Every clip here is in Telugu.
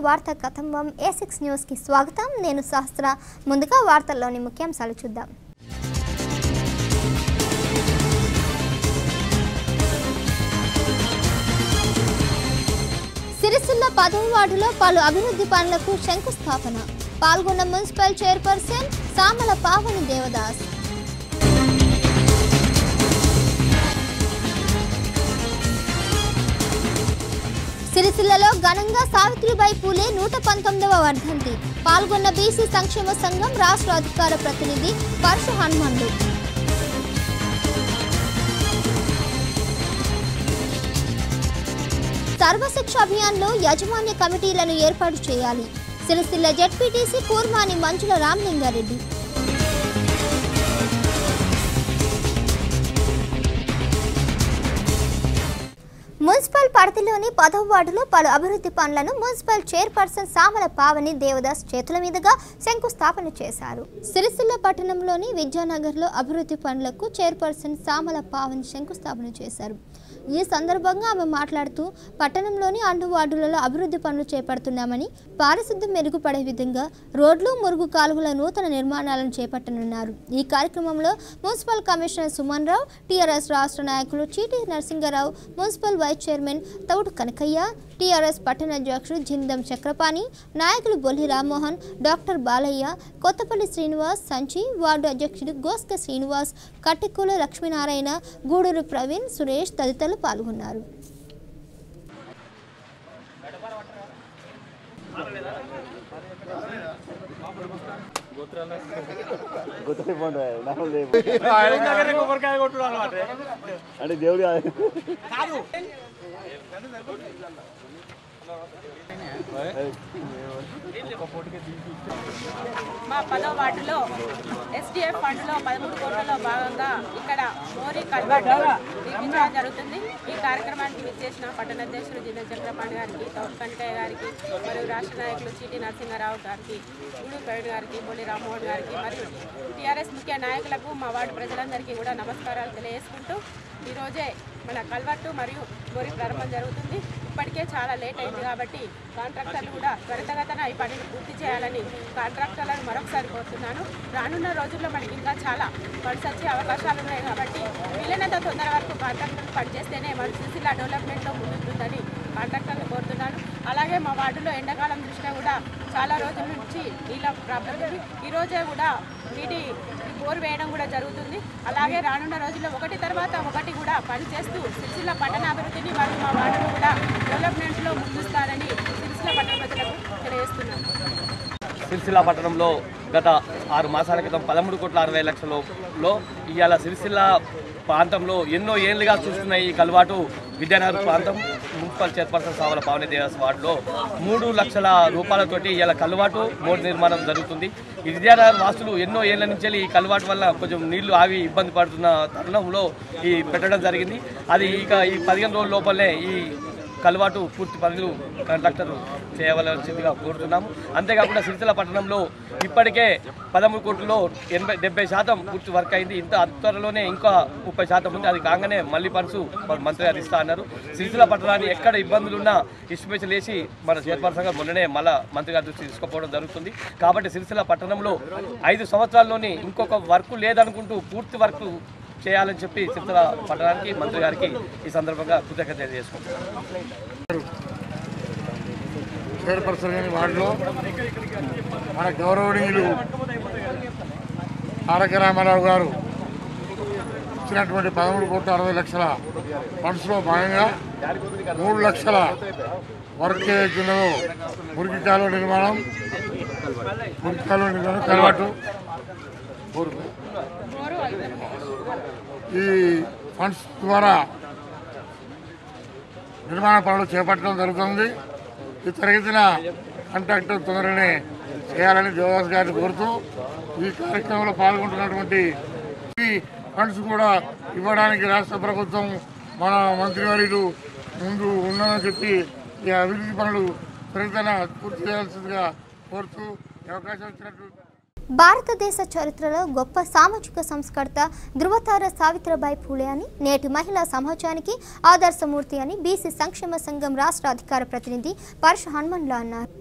వార్తా కథంబం A6 న్యూస్ కి స్వాగతం. నేను సహస్ర. ముందుగా వార్తల్లోని ముఖ్యాంశాలు చూద్దాం. సిరిసిల్ల 10వ వార్డులో పలు అభివృద్ధి పనులకు శంకుస్థాపన. పాల్గొన్న మున్సిపల్ చైర్పర్సన్ సామల పావని దేవదాస్. సిరిసిల్లలో ఘనంగా సావిత్రిబాయి పూలే 119వ వర్ధంతి. పాల్గొన్న బీసీ సంక్షేమ సంఘం రాష్ట్ర అధికార ప్రతినిధి పరశు హనుమండు. సర్వశిక్ష అభియాన్లో యాజమాన్య కమిటీలను ఏర్పాటు చేయాలి. సిరిసిల్ల జెడ్పీటీసీ కూర్మాని మంచుల రామలింగారెడ్డి. మున్సిపల్ పరిధిలోని 10వ వార్డులో పలు అభివృద్ధి పనులను మున్సిపల్ చైర్పర్సన్ సామల పావని దేవదాస్ చేతుల మీదుగా శంకుస్థాపన చేశారు. సిరిసిల్ల పట్టణంలోని విద్యానగర్లో అభివృద్ధి పనులకు చైర్పర్సన్ సామల పావని శంకుస్థాపన చేశారు. ఈ సందర్భంగా ఆమె మాట్లాడుతూ పట్టణంలోని అన్ని వార్డులలో అభివృద్ధి పనులు చేపడుతున్నామని, పారిశుద్ధ్యం మెరుగుపడే విధంగా రోడ్లు, మురుగు కాలువల నూతన నిర్మాణాలను చేపట్టనున్నారు. ఈ కార్యక్రమంలో మున్సిపల్ కమిషనర్ సుమన్ రావు, టీఆర్ఎస్ రాష్ట్ర నాయకులు చీటీ నరసింగరావు, మున్సిపల్ వైస్ చైర్మన్ తౌడు కనకయ్య, టీఆర్ఎస్ పట్టణ అధ్యక్షుడు జిందం చక్రపాణి, నాయకులు బొల్లి రామ్మోహన్, డాక్టర్ బాలయ్య, కొత్తపల్లి శ్రీనివాస్, సంచి, వార్డు అధ్యక్షుడు గోస్క శ్రీనివాస్, కట్టెకూల లక్ష్మీనారాయణ, గూడూరు ప్రవీణ్, సురేష్ తదితరులు పాల్గొన్నారు. అంటే దేవుడి మా 10వ వార్డులో SDF ఫండ్లో 13 కోట్లలో భాగంగా ఇక్కడ మోరీ కల్వర్ట్ నిర్మించడం జరుగుతుంది. ఈ కార్యక్రమానికి విచ్చేసిన పట్టణ అధ్యక్షుడు జిల్లా చక్రపాణి గారికి, తౌడు కనకయ్య గారికి, మరియు రాష్ట్ర నాయకులు చీటీ నరసింహారావు గారికి, గూడూరు ప్రవీణ్ గారికి, బొల్లి రామ్మోహన్ గారికి మరియు టీఆర్ఎస్ ముఖ్య నాయకులకు, మా వార్డు ప్రజలందరికీ కూడా నమస్కారాలు తెలియజేసుకుంటూ ఈరోజే మన కల్వర్టు మరియు మోరీ ప్రారంభం జరుగుతుంది. ఇప్పటికే చాలా లేట్ అయింది కాబట్టి కాంట్రాక్టర్లు కూడా త్వరితగతిన ఈ పనిని పూర్తి చేయాలని కాంట్రాక్టర్లను మరొకసారి కోరుతున్నాను. రానున్న రోజుల్లో మనకి ఇంకా చాలా ఫండ్స్ వచ్చే అవకాశాలు ఉన్నాయి కాబట్టి వీలైనంత తొందర వరకు కాంట్రాక్టర్లు పనిచేస్తేనే మన సిరిసిల్ల డెవలప్మెంట్లో ముందుంటుందని కాంట్రాక్టర్లు కోరుతున్నాను. అలాగే మా వార్డులో ఎండాకాలం దృష్ట్యా కూడా చాలా రోజుల నుంచి నీళ్ళ ప్రాబ్లం ఉంది. ఈరోజే కూడా నీటి బోర్ వేయడం కూడా జరుగుతుంది. అలాగే రానున్న రోజుల్లో ఒకటి తర్వాత ఒకటి కూడా పనిచేస్తూ సిరిసిల్ల పట్టణ అభివృద్ధిని మరియు మా వార్డును కూడా డెవలప్మెంట్లో ముందుస్తారని సిరిసిల్ల పట్టణ ప్రజలకు తెలియజేస్తున్నాను. సిరిసిల్ల పట్టణంలో గత 6 మాసాల క్రితం 13,60,00,000లో ఇవాళ సిరిసిల్ల ప్రాంతంలో ఎన్నో ఏళ్ళుగా చూస్తున్న ఈ కల్వాటు విద్యానగర్ ప్రాంతం మున్సిపల్ చైర్పర్సన్ సామల పావని దేవదాస్ వార్డులో 3 లక్షల రూపాయలతోటి ఇవాళ కల్వాటు మోడ్ నిర్మాణం జరుగుతుంది. ఈ విద్యానగర్ వాసులు ఎన్నో ఏళ్ల నుంచి ఈ కల్వాటు వల్ల కొంచెం నీళ్లు ఆవి ఇబ్బంది పడుతున్న తరుణంలో ఈ పెట్టడం జరిగింది. అది ఇక ఈ 15 రోజుల లోపలనే ఈ కల్వాటు పూర్తి పనులు కాంట్రాక్టర్ చేయవలసిందిగా కోరుతున్నాము. అంతేకాకుండా సిరిసిల్ల పట్టణంలో ఇప్పటికే 13 కోట్లలో 70% పూర్తి వర్క్ అయింది. ఇంత త్వరలోనే ఇంకా 30% ఉంది. అది కాగానే మళ్ళీ పనులు మంత్రి గారు ఇస్తా అన్నారు. సిరిసిల్ల పట్టణాన్ని ఎక్కడ ఇబ్బందులున్నా ఎస్టిమేషన్ వేసి మన చైర్పర్సన్గా మొన్ననే మళ్ళీ మంత్రి గారి దృష్టి తీసుకుపోవడం జరుగుతుంది. కాబట్టి సిరిసిల్ల పట్టణంలో 5 సంవత్సరాల్లోని ఇంకొక వర్క్ లేదనుకుంటూ పూర్తి వర్క్ చేయాలని చెప్పి సిరిసిల్ల పట్టణానికి మంత్రి గారికి ఈ సందర్భంగా కృతజ్ఞత తెలియజేసుకుంటున్నాను. చైర్పర్సన్ గారి వార్డులో మన గౌరవనీయులు తారక రామారావు గారు ఇచ్చినటువంటి 13,60,00,000 ఫండ్స్లో భాగంగా 3 లక్షల వర్క్ ఏదైతుందో మురికి కాలువ నిర్మాణం, కల్వాటు ఈ ఫండ్స్ ద్వారా నిర్మాణ పనులు చేపట్టడం జరుగుతుంది. ఈ తరగతిన కాంట్రాక్టర్ తొందరగానే చేయాలని దేవదాస్ గారిని కోరుతూ ఈ కార్యక్రమంలో పాల్గొంటున్నటువంటి ఫండ్స్ కూడా ఇవ్వడానికి రాష్ట్ర ప్రభుత్వం మన మంత్రివర్యులు ముందు ఉందని చెప్పి ఈ అభివృద్ధి పనులు త్వరితన పూర్తి చేయాల్సిందిగా కోరుతూ అవకాశం ఇచ్చినట్టు భారతదేశ చరిత్రలో గొప్ప సామాజిక సంస్కర్త ధృవతార సావిత్రిబాయి ఫూలే అని, నేటి మహిళా సమాజానికి ఆదర్శమూర్తి అని బీసీ సంక్షేమ సంఘం రాష్ట్ర అధికార ప్రతినిధి పరశ హనుమన్లు అన్నారు.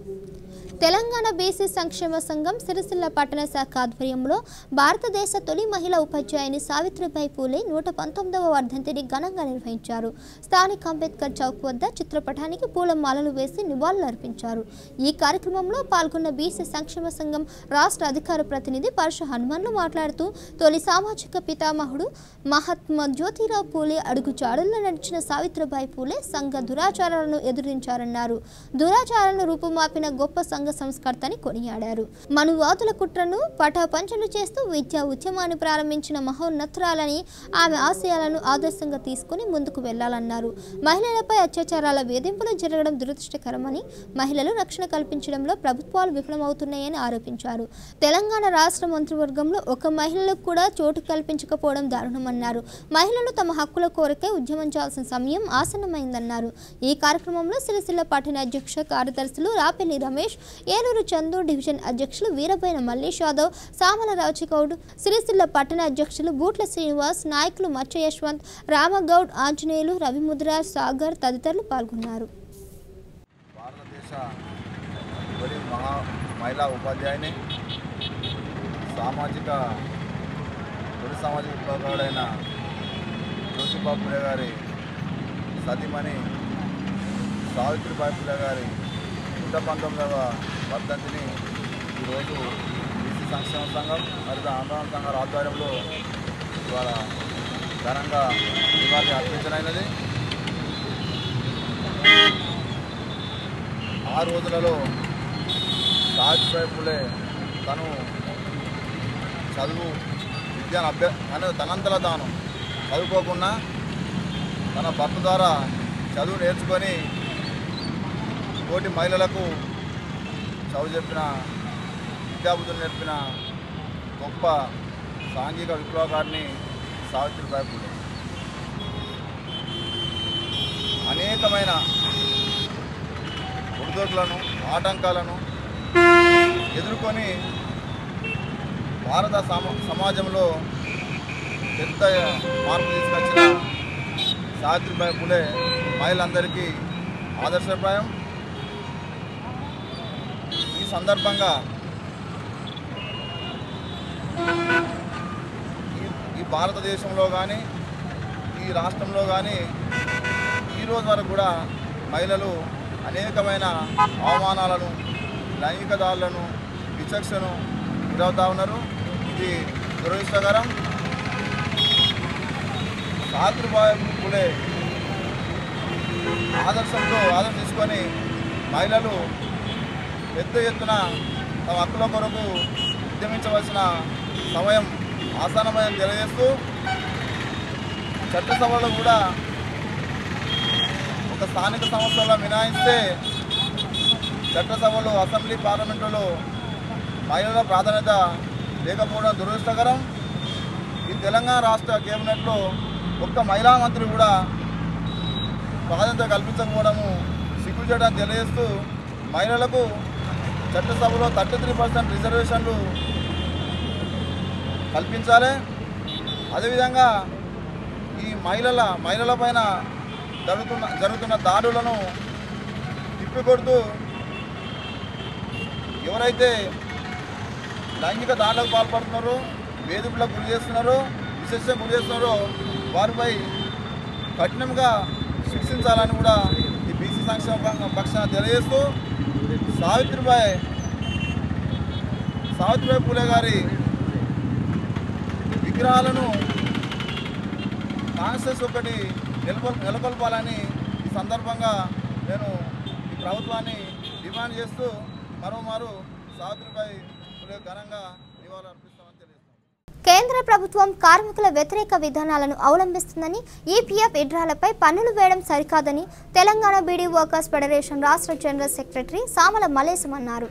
తెలంగాణ బీసీ సంక్షేమ సంఘం సిరిసిల్ల పట్టణ శాఖ ఆధ్వర్యంలో భారతదేశ తొలి మహిళా ఉపాధ్యాయుని సావిత్రిబాయి ఫూలే 119వ వర్ధంతిని ఘనంగా నిర్వహించారు. స్థానిక అంబేద్కర్ చౌక్ వద్ద చిత్రపటానికి పూలమాలలు వేసి నివాళులర్పించారు. ఈ కార్యక్రమంలో పాల్గొన్న బీసీ సంక్షేమ సంఘం రాష్ట్ర అధికార ప్రతినిధి పరశ హనుమన్లు మాట్లాడుతూ తొలి సామాజిక పితామహుడు మహాత్మా జ్యోతిరావు ఫూలే అడుగుజాడల్లో నడిచిన సావిత్రిబాయి ఫూలే సంఘ దురాచారాలను ఎదురించారన్నారు. దురాచారాలను రూపుమాపిన గొప్ప సంఘ సంస్కర్తని కొనియాడారు. మనువాదుల కుట్రను పటాపంచలు చేస్తూ విద్యా ఉద్యమాన్ని ప్రారంభించిన మహోన్నతురాలని, ఆమె ఆశయాలను ఆదర్శంగా తీసుకుని ముందుకు వెళ్లాలన్నారు. మహిళలపై అత్యాచారాల వేధింపులు జరగడం దురదృష్టకరమని, మహిళలు రక్షణ కల్పించడంలో ప్రభుత్వాలు విఫలమవుతున్నాయని ఆరోపించారు. తెలంగాణ రాష్ట్ర మంత్రివర్గంలో ఒక మహిళలకు కూడా చోటు కల్పించకపోవడం దారుణమన్నారు. మహిళలు తమ హక్కుల కోరికై ఉద్యమించాల్సిన సమయం ఆసన్నమైందన్నారు. ఈ కార్యక్రమంలో సిరిసిల్ల పట్టణ అధ్యక్ష కార్యదర్శులు రాపెల్లి రమేష్, ఏలూరు చందు డివిజన్ అధ్యక్షులు వీరబైన మల్లేష్ యాదవ్, సామల రాజగౌడ్, సిరిసిల్ల పట్టణ అధ్యక్షులు బూట్ల శ్రీనివాస్, నాయకులు మచ్చ యశ్వంత్, రామగౌడ్, ఆంజనేయులు, రవిముద్ర, సాగర్ తదితరులు పాల్గొన్నారు. భారతదేశ తొలి మహిళా ఉపాధ్యాయుని, తొలి సామాజిక విప్లవకారుడైన జ్యోతిబా ఫూలే గారి సతీమణి సావిత్రిబాయి ఫూలే గారి 119వ వర్ధంతిని ఈరోజు బీసీ సంక్షేమ సంఘం మరియు ఆందోళన సంఘాల ఆధ్వర్యంలో ఇవాళ ఘనంగా నివాళి అర్పించనైనది. ఆ రోజులలో సావిత్రిబాయి ఫూలే తను విద్యను తనంతలా తాను చదువుకోకుండా తన భర్త ద్వారా చదువు నేర్చుకొని తోటి మహిళలకు చదువు చెప్పిన, విద్యాబుద్ధులు నేర్పిన గొప్ప సాంఘిక విప్లవకారిని సావిత్రిబాయి ఫూలే. అనేకమైన ఒడిదొడులను, ఆటంకాలను ఎదుర్కొని భారత సమాజంలో పెద్ద మార్పు తీసుకొచ్చిన సావిత్రిబాయి ఫూలే మహిళలందరికీ ఆదర్శప్రాయం. ఈ సందర్భంగా ఈ భారతదేశంలో కానీ ఈ రాష్ట్రంలో కానీ ఈరోజు వరకు కూడా మహిళలు అనేకమైన అవమానాలను, లైంగిక దాడులను, విచక్షను గురవుతూ ఉన్నారు. ఇది దురదృష్టకరం. సావిత్రిబాయి ఫూలే ఆదర్శం తీసుకొని మహిళలు పెద్ద ఎత్తున తమ హక్కుల కొరకు ఉద్యమించవలసిన సమయం ఆసన్నమని తెలియజేస్తూ చట్టసభలో కూడా ఒక స్థానిక సంస్థల్లో మినహాయిస్తే చట్టసభలో, అసెంబ్లీ, పార్లమెంటులో మహిళల ప్రాధాన్యత లేకపోవడం దురదృష్టకరం. ఈ తెలంగాణ రాష్ట్ర కేబినెట్లో ఒక్క మహిళా మంత్రి కూడా ప్రాధాన్యత కల్పించకపోవడము సిగ్గుచేయడానికి తెలియజేస్తూ మహిళలకు చట్టసభలో 33% రిజర్వేషన్లు కల్పించాలి. అదేవిధంగా ఈ మహిళల పైన జరుగుతున్న దాడులను తిప్పికొడుతూ ఎవరైతే లైంగిక దాడులకు పాల్పడుతున్నారో, వేధింపులకు గురి చేస్తున్నారో, విశేషంగా గురి చేస్తున్నారో వారిపై కఠినంగా శిక్షించాలని కూడా ఈ బీసీ సంక్షేమ పక్షాన తెలియజేస్తూ సావిత్రిబాయి ఫూలే గారి విగ్రహాలను కాన్స్టిట్యూన్స్ ఒకటి నెలకొల్పాలని ఈ సందర్భంగా నేను ఈ ప్రభుత్వాన్ని డిమాండ్ చేస్తూ మరోమారు సావిత్రిబాయి ఫూలే ఘనంగా నివాళులు అర్పిస్తామని తెలియజేస్తాను. కేంద్ర ప్రభుత్వం కార్మికుల వ్యతిరేక విధానాలను అవలంబిస్తుందని, ఈపీఎఫ్ ఇడ్రాలపై పన్నులు వేయడం సరికాదని తెలంగాణ బీడీ వర్కర్స్ ఫెడరేషన్ రాష్ట్ర జనరల్ సెక్రటరీ సామల మలేశం అన్నారు.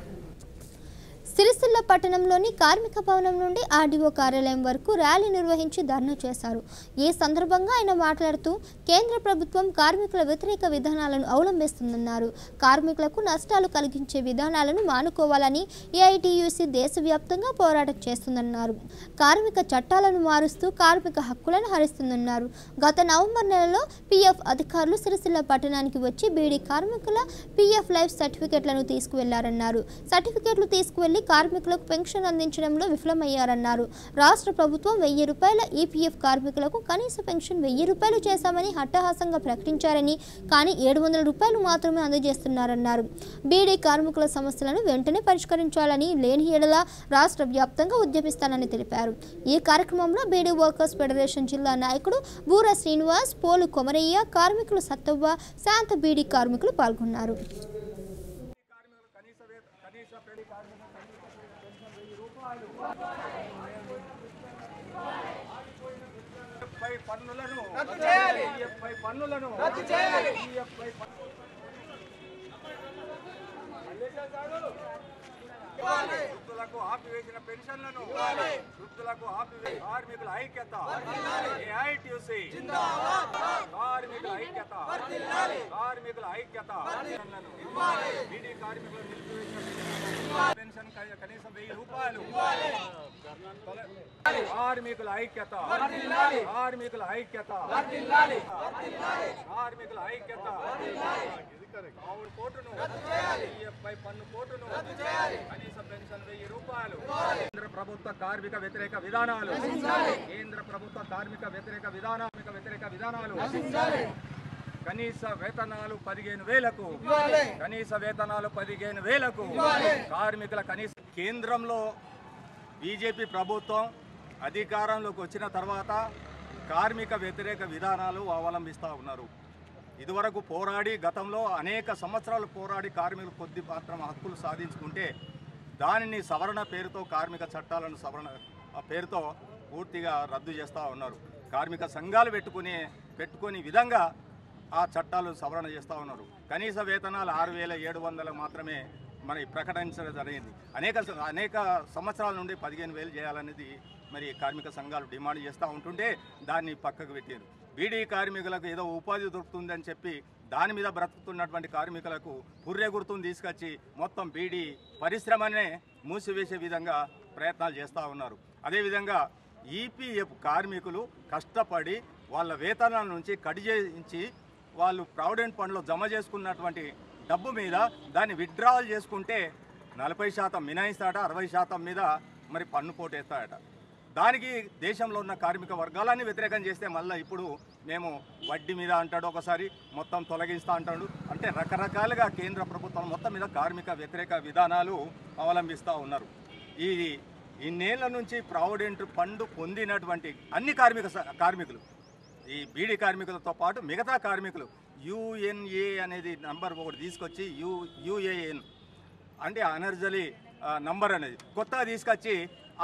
సిరిసిల్ల పట్టణంలోని కార్మిక భవనం నుండి ఆర్డీఓ కార్యాలయం వరకు ర్యాలీ నిర్వహించి ధర్నా చేశారు. ఈ సందర్భంగా ఆయన మాట్లాడుతూ కేంద్ర ప్రభుత్వం కార్మికుల వ్యతిరేక విధానాలను అవలంబిస్తుందన్నారు. కార్మికులకు నష్టాలు కలిగించే విధానాలను మానుకోవాలని ఏఐటీయూసీ దేశవ్యాప్తంగా పోరాటం చేస్తుందన్నారు. కార్మిక చట్టాలను మారుస్తూ కార్మిక హక్కులను హరిస్తుందన్నారు. గత నవంబర్ నెలలో పీఎఫ్ అధికారులు సిరిసిల్ల పట్టణానికి వచ్చి బీడీ కార్మికుల పీఎఫ్ లైఫ్ సర్టిఫికెట్లను తీసుకువెళ్లారన్నారు. సర్టిఫికెట్లు తీసుకువెళ్లి కార్మికులకు పెన్షన్ అందించడంలో విఫలమయ్యారన్నారు. రాష్ట్ర ప్రభుత్వం 1000 రూపాయల ఈపీఎఫ్ కార్మికులకు కనీస పెన్షన్ 1000 రూపాయలు చేశామని హట్టహాసంగా ప్రకటించారని, కానీ 700 రూపాయలు మాత్రమే అందజేస్తున్నారన్నారు. బీడీ కార్మికుల సమస్యలను వెంటనే పరిష్కరించాలని, లేని ఎడల రాష్ట్ర వ్యాప్తంగా ఉద్యమిస్తానని తెలిపారు. ఈ కార్యక్రమంలో బీడీ వర్కర్స్ ఫెడరేషన్ జిల్లా నాయకుడు బూర శ్రీనివాస్, పోలు కొమరయ్య, కార్మికులు సత్తవ్వ, శాంత బీడీ కార్మికులు పాల్గొన్నారు. వృద్ధులకు ఆపివేసిన పెన్షన్లను వృద్ధులకు ఆపివేసిన కార్మికుల ఐక్యత ఏఐటీయూసీ కార్మికుల ఐక్యత కార్మికుల ఐక్యత బీడీ కార్మికులు నిలిపివేసిన పెన్షన్ కనీసం 1000 రూపాయలు కార్మికుల ఐక్యత కార్మికుల ఐక్యత కార్మికుల ఐక్యత ఆవుడు కోటును ఈఎఫ్ఐ పన్ను కోటును కనీస పెన్షన్ 1000 రూపాయలు కేంద్ర ప్రభుత్వ కార్మిక వ్యతిరేక విధానాలు కేంద్ర ప్రభుత్వ కార్మిక వ్యతిరేక విధానాలు కనీస వేతనాలు 15,000కు కనీస వేతనాలు 15,000కు కార్మికుల కనీస కేంద్రంలో బీజేపీ ప్రభుత్వం అధికారంలోకి వచ్చిన తర్వాత కార్మిక వ్యతిరేక విధానాలు అవలంబిస్తూ ఉన్నారు. ఇదివరకు పోరాడి గతంలో అనేక సంవత్సరాలు పోరాడి కార్మికులు కొద్ది మాత్రం హక్కులు సాధించుకుంటే దానిని సవరణ పేరుతో కార్మిక చట్టాలను సవరణ పేరుతో పూర్తిగా రద్దు చేస్తూ ఉన్నారు. కార్మిక సంఘాలు పెట్టుకుని విధంగా ఆ చట్టాలు సవరణ చేస్తూ ఉన్నారు. కనీస వేతనాలు 6,700 మాత్రమే మరి ప్రకటించడం జరిగింది. అనేక సంవత్సరాల నుండి 15,000 చేయాలనేది మరి కార్మిక సంఘాలు డిమాండ్ చేస్తూ ఉంటుంటే దాన్ని పక్కకు పెట్టారు. బీడీ కార్మికులకు ఏదో ఉపాధి దొరుకుతుందని చెప్పి దాని మీద బ్రతుకుతున్నటువంటి కార్మికులకు పుర్రె గుర్తును తీసుకొచ్చి మొత్తం బీడీ పరిశ్రమనే మూసివేసే విధంగా ప్రయత్నాలు చేస్తూ ఉన్నారు. అదేవిధంగా ఈపీఎఫ్ కార్మికులు కష్టపడి వాళ్ళ వేతనాల నుంచి కట్ చేయించి వాళ్ళు ప్రావిడెంట్ ఫండ్లో జమ చేసుకున్నటువంటి డబ్బు మీద దాన్ని విత్డ్రావల్ చేసుకుంటే 40% మినహాయిస్తాడట, 60% మీద మరి పన్ను పోటేస్తాడట. దానికి దేశంలో ఉన్న కార్మిక వర్గాలన్నీ వ్యతిరేకం చేస్తే మళ్ళీ ఇప్పుడు మేము వడ్డీ మీద అంటాడు, ఒకసారి మొత్తం తొలగిస్తా అంటాడు. అంటే రకరకాలుగా కేంద్ర ప్రభుత్వం మొత్తం మీద కార్మిక వ్యతిరేక విధానాలు అవలంబిస్తూ ఉన్నారు. ఇన్నేళ్ల నుంచి ప్రావిడెంట్ ఫండ్ పొందినటువంటి అన్ని కార్మికులు ఈ బీడీ కార్మికులతో పాటు మిగతా కార్మికులు యుఎన్ఏ అనేది నంబర్ ఒకటి తీసుకొచ్చి యుఏఎన్ అంటే అనర్జలీ నంబర్ అనేది కొత్తగా తీసుకొచ్చి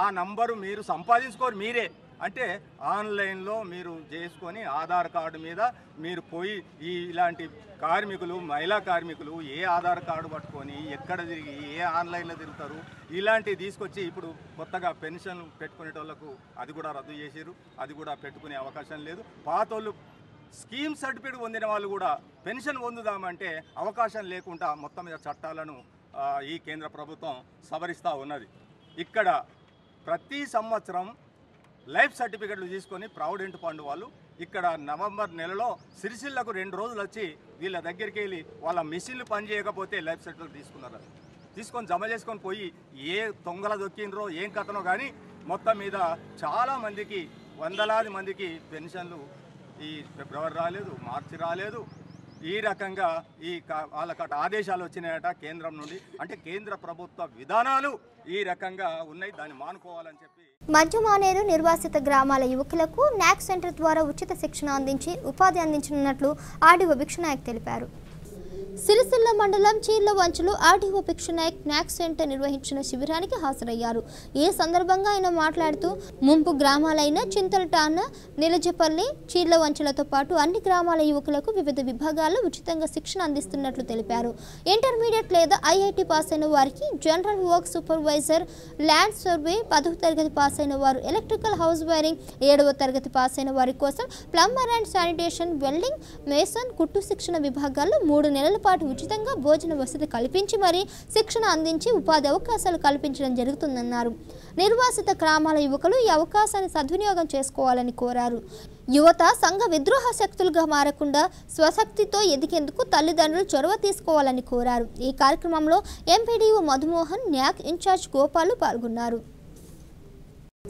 ఆ నంబరు మీరు సంపాదించుకోరు మీరే అంటే ఆన్లైన్లో మీరు చేసుకొని ఆధార్ కార్డు మీద మీరు పోయి ఇలాంటి కార్మికులు మహిళా కార్మికులు ఏ ఆధార్ కార్డు పట్టుకొని ఎక్కడ తిరిగి ఏ ఆన్లైన్లో తిరుగుతారు ఇలాంటివి తీసుకొచ్చి ఇప్పుడు కొత్తగా పెన్షన్ పెట్టుకునేటోళ్లకు అది కూడా రద్దు చేసారు. అది కూడా పెట్టుకునే అవకాశం లేదు. పాతోళ్ళు స్కీమ్ సర్టిఫికేట్ పొందిన వాళ్ళు కూడా పెన్షన్ పొందుదామంటే అవకాశం లేకుండా మొత్తం మీద చట్టాలను ఈ కేంద్ర ప్రభుత్వం సవరిస్తూ ఉన్నది. ఇక్కడ ప్రతి సంవత్సరం లైఫ్ సర్టిఫికెట్లు తీసుకొని ప్రావిడెంట్ ఫండ్ వాళ్ళు ఇక్కడ నవంబర్ నెలలో సిరిసిల్లకు 2 రోజులు వచ్చి వీళ్ళ దగ్గరికి వెళ్ళి వాళ్ళ మిషన్లు పనిచేయకపోతే లైఫ్ సర్టిఫికెట్ తీసుకొని జమ చేసుకొని పోయి ఏ తొంగల దొక్కినరో ఏం కథనో కానీ మొత్తం మీద చాలామందికి వందలాది మందికి పెన్షన్లు ఈ ఫిబ్రవరి రాలేదు, మార్చి రాలేదు. ఈ రకంగా వాళ్ళకి ఆదేశాలు వచ్చినాయట కేంద్రం నుండి. అంటే కేంద్ర ప్రభుత్వ విధానాలు ఈ రకంగా ఉన్నాయి, దాన్ని మానుకోవాలని చెప్పి మధ్యమానేరు నిర్వాసిత గ్రామాల యువకులకు నాక్ సెంటర్ ద్వారా ఉచిత శిక్షణ అందించి ఉపాధి అందించనున్నట్లు ఆర్డీఓ భిక్షనాయక్ తెలిపారు. సిరిసిల్ల మండలం చీర్లవంచలో ఆర్డీఓ భిక్షనాయక్ నాక్ సెంటర్ నిర్వహించిన శిబిరానికి హాజరయ్యారు. ఈ సందర్భంగా ఆయన మాట్లాడుతూ ముంపు గ్రామాలైన చింతలటాన, నిలజపల్లి, చీర్లవంచలతో పాటు అన్ని గ్రామాల యువకులకు వివిధ విభాగాల్లో ఉచితంగా శిక్షణ అందిస్తున్నట్లు తెలిపారు. ఇంటర్మీడియట్ లేదా ఐఐటి పాస్ అయిన వారికి general work supervisor, land survey, 10వ తరగతి పాస్ అయిన వారు ఎలక్ట్రికల్ హౌస్ వైరింగ్, 7వ తరగతి పాస్ అయిన వారి కోసం plumber and sanitation, welding, mason, కుట్టు శిక్షణ విభాగాల్లో 3 నెలల పాటు ఉచితంగా భోజన వసతి కల్పించి మరీ శిక్షణ అందించి ఉపాధి అవకాశాలు కల్పించడం జరుగుతుందన్నారు. నిర్వాసిత గ్రామాల యువకులు ఈ అవకాశాన్ని సద్వినియోగం చేసుకోవాలని కోరారు. యువత సంఘ విద్రోహ శక్తులుగా మారకుండా స్వశక్తితో ఎదిగేందుకు తల్లిదండ్రులు చొరవ తీసుకోవాలని కోరారు. ఈ కార్యక్రమంలో ఎంపీడీఓ మధుమోహన్, న్యాక్ ఇన్ఛార్జ్ గోపాలు పాల్గొన్నారు.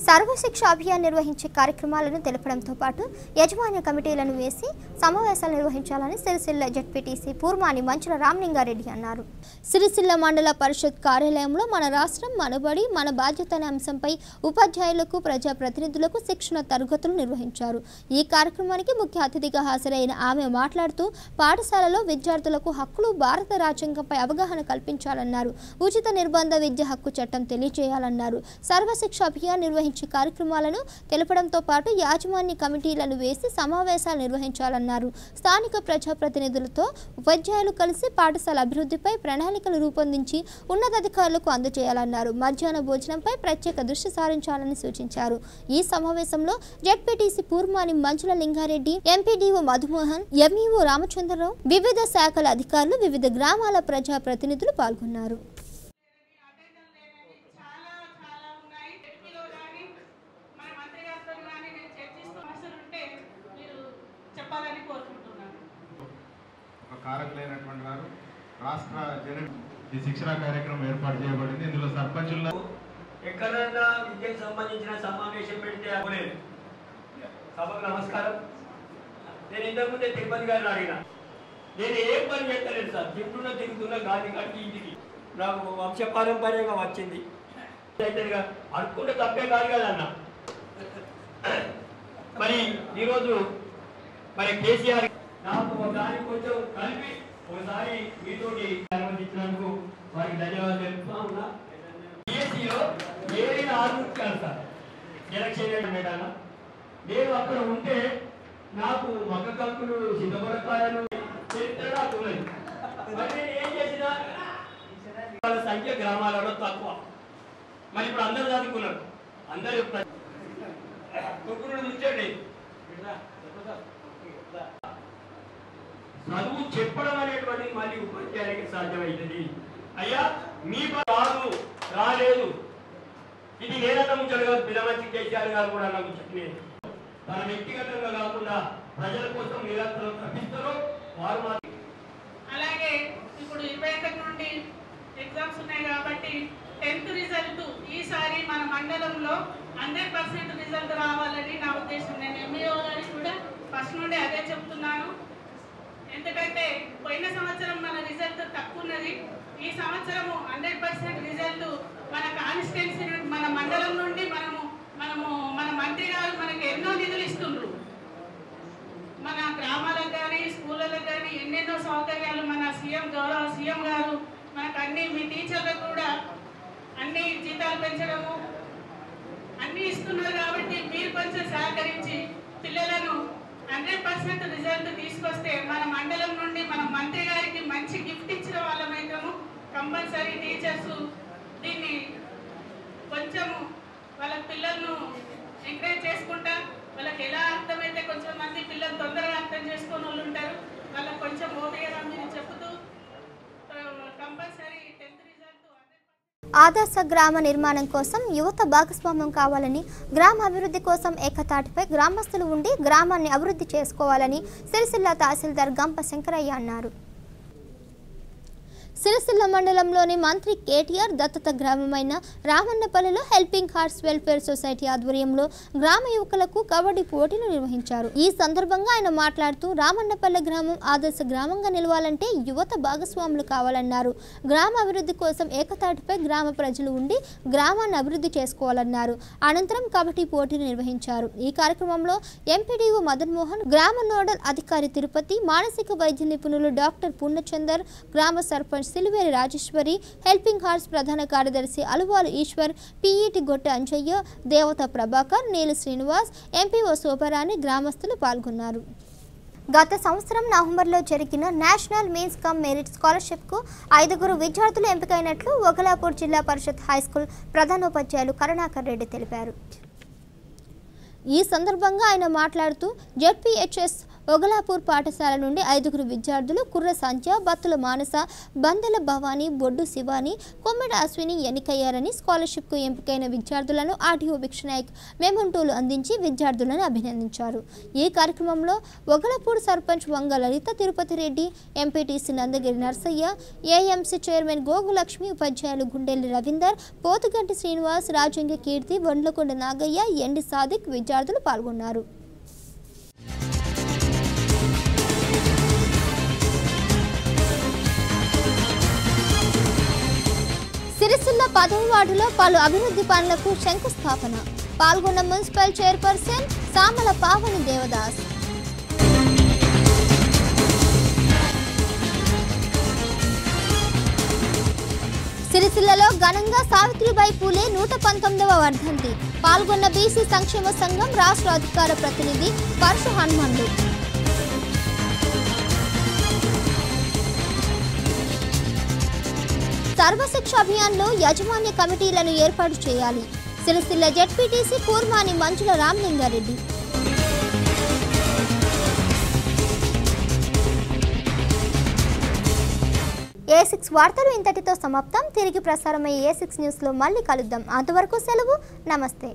సర్వశిక్ష అభియాన్ నిర్వహించే కార్యక్రమాలను తెలపడంతో పాటు యజమాన్య కమిటీలను వేసి సమావేశాలు నిర్వహించాలని సిరిసిల్ల జెడ్పీటీసీ పూర్మాని మంచుల రామలింగారెడ్డి అన్నారు. సిరిసిల్ల మండల పరిషత్ కార్యాలయంలో మన రాష్ట్రం మనబడి మన బాధ్యత అనే అంశంపై ఉపాధ్యాయులకు, ప్రజాప్రతినిధులకు శిక్షణ తరగతులు నిర్వహించారు. ఈ కార్యక్రమానికి ముఖ్య అతిథిగా హాజరైన ఆమె మాట్లాడుతూ పాఠశాలలో విద్యార్థులకు హక్కులు, భారత రాజ్యాంగంపై అవగాహన కల్పించాలన్నారు. ఉచిత నిర్బంధ విద్య హక్కు చట్టం తెలియజేయాలన్నారు. సర్వశిక్ష అభియాన్ నిర్వహించే కార్యక్రమాలను తెలపడంతో పాటు యాజమాన్య కమిటీలను వేసి సమావేశాలు నిర్వహించాలన్నారు. స్థానిక ప్రజాప్రతినిధులతో ఉపాధ్యాయులు కలిసి పాఠశాల అభివృద్ధిపై ప్రణాళికలు రూపొందించి ఉన్నతాధికారులకు అందజేయాలన్నారు. మధ్యాహ్న భోజనంపై ప్రత్యేక దృష్టి సారించాలని సూచించారు. ఈ సమావేశంలో ZPTC Purmani Manchula Lingareddy, MPDO Madhumohan, MEO Ramachandrarao, వివిధ శాఖల అధికారులు, వివిధ గ్రామాల ప్రజాప్రతినిధులు పాల్గొన్నారు. కారకులైనటువంటి వారు రాష్ట్ర ఈ శిక్షణ కార్యక్రమం ఏర్పాటు చేయబడింది. ఇందులో సర్పంచుల ఎక్కడన్నా విద్యకు సంబంధించిన సమావేశం పెడితే అవ్వలేదు. సభకు నమస్కారం. నేను ఇంతకుముందే తిరుపతి గారిని అడిగిన, నేను ఏం పని చేస్తలేదు సార్, తిరుగుతున్నా గాలి కాడికి ఇంటికి నాకు వంశపారంపర్యంగా వచ్చింది. అయితే అనుకుంటే తప్పే కాదు కదన్న. మరి ఈరోజు మరి కేసీఆర్ నాకు ఒకసారి కొంచెం కలిపి ఒకసారి మీతోటి అనుమతించినందుకు వారికి ధన్యవాదాలు తెలుపుతా ఉన్నా. బిఎస్సీలో ఏదైన ఆలోచించాను సార్, ఎలక్షన్ మేడాన నేను అక్కడ ఉంటే నాకు మగ్గ కంకులు, సిద్ధపరకాయలు చరిత్ర నాకు ఉన్నది. మరి నేను ఏం చేసిన, వాళ్ళ సంఖ్య గ్రామాలలో తక్కువ. మరి ఇప్పుడు అందరూ చదువుకున్నారు, అందరూ కుక్కుడు నుంచండి. చదువు చెప్పడం అనేటువంటిది మళ్ళీ ఉపాధ్యాయులకి సాధ్యమవుతుంది. అయ్యా మీ రాదు, రాలేదు, ఇది నేనంతా ముంచాడు కాదు, పిల్లమంచి కేసీఆర్ గారు కూడా నాకు చెప్పినది. తన వ్యక్తిగతంగా కాకుండా ప్రజల కోసం నిరంతరం తప్పిస్తారో వారు మాత్రం. అలాగే ఇప్పుడు 21 నుండి ఎగ్జామ్స్ ఉన్నాయి కాబట్టి 10th రిజల్ట్ ఈసారి మన మండలంలో 100% రిజల్ట్ రావాలని నా ఉద్దేశం. నేను ఎంఈఓ గారికి కూడా ఫస్ట్ నుండి అదే చెప్తున్నాను. ఎందుకంటే పోయిన సంవత్సరం మన రిజల్ట్ తక్కువ ఉన్నది. ఈ సంవత్సరము 100% రిజల్ట్ మన కాన్స్టిట్యున్సీ నుండి, మన మండలం నుండి మన మంత్రి గారు మనకి ఎన్నో నిధులు ఇస్తుండ్రు. మన గ్రామాలకు కానీ స్కూళ్ళకు కానీ ఎన్నెన్నో సౌకర్యాలు మన గౌరవ సీఎం గారు మనకు అన్ని, మీ టీచర్లకు కూడా అన్ని జీతాలు పెంచడము అన్నీ ఇస్తున్నారు. కాబట్టి మీరు కొంచెం సహకరించి పిల్లలను 100% రిజల్ట్ తీసుకొస్తే మన మండలం నుండి మన మంత్రి గారికి మంచి గిఫ్ట్ ఇచ్చిన వాళ్ళమైతాము. కంపల్సరీ టీచర్స్ దీన్ని కొంచెము వాళ్ళ పిల్లలను ఎంకరేజ్ చేసుకుంటా, వాళ్ళకి ఎలా అర్థమైతే కొంచెం మంది పిల్లలు తొందరగా అర్థం చేసుకుని వాళ్ళు ఉంటారు. వాళ్ళకి కొంచెం ఓపికగా మీరు చెప్తూ కంపల్సరీ 10th రిజల్ట్. ఆదర్శ గ్రామ నిర్మాణం కోసం యువత భాగస్వామ్యం కావాలని, గ్రామ అభివృద్ధి కోసం ఏకతాటిపై గ్రామస్తులు ఉండి గ్రామాన్ని అభివృద్ధి చేసుకోవాలని సిరిసిల్ల తహసీల్దార్ గంప శంకరయ్య అన్నారు. సిరిసిల్ల మండలంలోని మంత్రి కేటీఆర్ దత్తత గ్రామమైన రామన్నపల్లిలో హెల్పింగ్ హార్ట్స్ వెల్ఫేర్ సొసైటీ ఆధ్వర్యంలో గ్రామ యువకులకు కబడ్డీ పోటీలు నిర్వహించారు. ఈ సందర్భంగా ఆయన మాట్లాడుతూ రామన్నపల్లి గ్రామం ఆదర్శ గ్రామంగా నిలవాలంటే యువత భాగస్వాములు కావాలన్నారు. గ్రామ అభివృద్ధి కోసం ఏకతాటిపై గ్రామ ప్రజలు ఉండి గ్రామాన్ని అభివృద్ధి చేసుకోవాలన్నారు. అనంతరం కబడ్డీ పోటీలు నిర్వహించారు. ఈ కార్యక్రమంలో ఎంపీడీఓ మదన్ మోహన్, గ్రామ నోడల్ అధికారి తిరుపతి, మానసిక వైద్య నిపుణులు డాక్టర్ పూర్ణచందర్, గ్రామ సర్పంచ్ సిలివేరి రాజేశ్వరి, హెల్పింగ్ హార్ట్స్ ప్రధాన కార్యదర్శి అలువాలు ఈశ్వర్, పీఈటి గొట్ట అంజయ్య, దేవత ప్రభాకర్, నీలు శ్రీనివాస్, ఎంపీఓ శోభరాణి గ్రామస్తులు పాల్గొన్నారు. గత సంవత్సరం నవంబర్లో జరిగిన నేషనల్ మీన్స్ కమ్ మెరిట్ స్కాలర్షిప్కు 5 విద్యార్థులు ఎంపికైనట్లు ఒగలాపూర్ జిల్లా పరిషత్ హైస్కూల్ ప్రధానోపాధ్యాయులు కరుణాకర్ రెడ్డి తెలిపారు. ఈ సందర్భంగా ఆయన మాట్లాడుతూ జెడ్పీహెచ్ఎస్ ఒగలాపూర్ పాఠశాల నుండి 5 విద్యార్థులు కుర్ర సంధ్య, బత్తుల మానస, బందెల భవానీ, బొడ్డు శివాని, కొమ్మెడ అశ్విని ఎన్నికయ్యారని స్కాలర్షిప్కు ఎంపికైన విద్యార్థులను ఆర్టీఓ భిక్షనాయక్ మెమంటోలు అందించి విద్యార్థులను అభినందించారు. ఈ కార్యక్రమంలో Ogalapur sarpanch Vanga Lalitha Tirupathi Reddy, MPTC Nandagiri Narsaiah, AMC chairman Gogulakshmi, ఉపాధ్యాయులు గుండెల్లి రవీందర్, పోతుగంటి శ్రీనివాస్, రాజంగి కీర్తి, వండ్లకొండ నాగయ్య, ఎండి సాదిక్ విద్యార్థులు పాల్గొన్నారు. సిరిసిల్ల 10వ వార్డులో పలు అభివృద్ధి పనులకు శంకుస్థాపన. పాల్గొన్న మున్సిపల్ చైర్పర్సన్ సామల పావని దేవదాస్. సిరిసిల్లలో ఘనంగా సావిత్రిబాయి పూలే 119వ వర్ధంతి. పాల్గొన్న బీసీ సంక్షేమ సంఘం రాష్ట్ర అధికార ప్రతినిధి పరశు హనుమండు. సర్వశిక్ష అభియాన్లో యాజమాన్య కమిటీలను ఏర్పాటు చేయాలి. సిరిసిల్ల జెడ్పీటీసీ కూర్మాని మంజుల రామలింగారెడ్డి. A6 వార్తలు ఇంతటితో సమాప్తం. తిరిగి ప్రసారమయ్యే A6 న్యూస్లో మళ్ళీ కలుద్దాం. అంతవరకు సెలవు. నమస్తే.